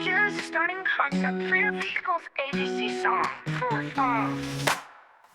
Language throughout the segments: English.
Here's a starting concept for your vehicle's ABC song.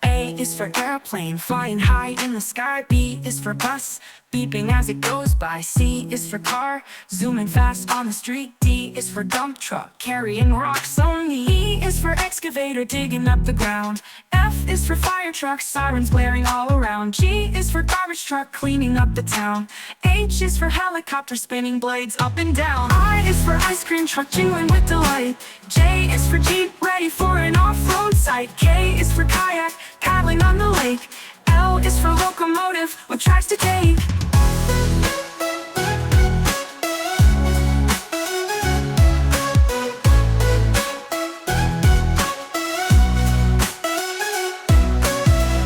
A is for airplane, flying high in the sky. B is for bus, beeping as it goes by. C is for car, zooming fast on the street. D is for dump truck, carrying rocks only. E is for excavator, digging up the ground. F is for fire truck, sirens blaring all around. G is for garbage truck, cleaning up the town. H is for helicopter, spinning blades up and down. I is for ice cream truck, jingling with delight. J is for Jeep, ready for an off-road site. K is for kayak, paddling on the lake. L is for locomotive, with tracks to take.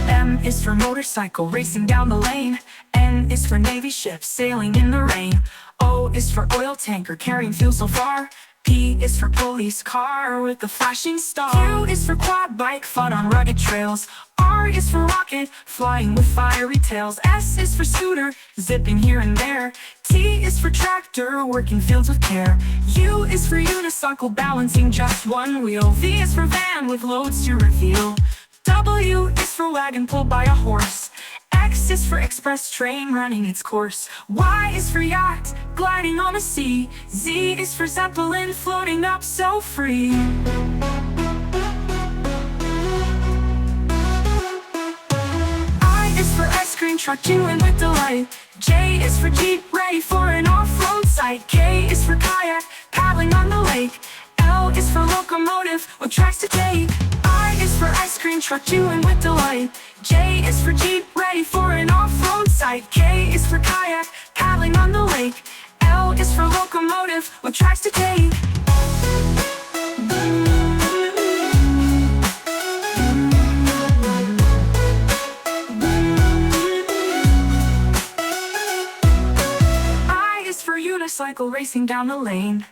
M is for motorcycle, racing down the lane. N is for navy ship, sailing in the rain. O is for oil tanker, carrying fuel so far. P is for police car with the flashing star. Q is for quad bike, fun on rugged trails. R is for rocket, flying with fiery tails. S is for scooter, zipping here and there. T is for tractor, working fields with care. U is for unicycle, balancing just one wheel. V is for van, with loads to reveal. W is for wagon, pulled by a horse. X is for express train, running its course. Y is for yacht, gliding on the sea. Z is for zeppelin, floating up so free. I is for ice cream truck, jingling with delight. J is for Jeep, ready for an off-road site. K is for kayak, paddling on the lake. L is for locomotive, with tracks to take. I is for ice cream truck, jingling with delight. J is for Jeep, ready for an off-road site. K is for kayak, paddling on the lake. L is for locomotive, with tracks to take. I is for unicycle, racing down the lane.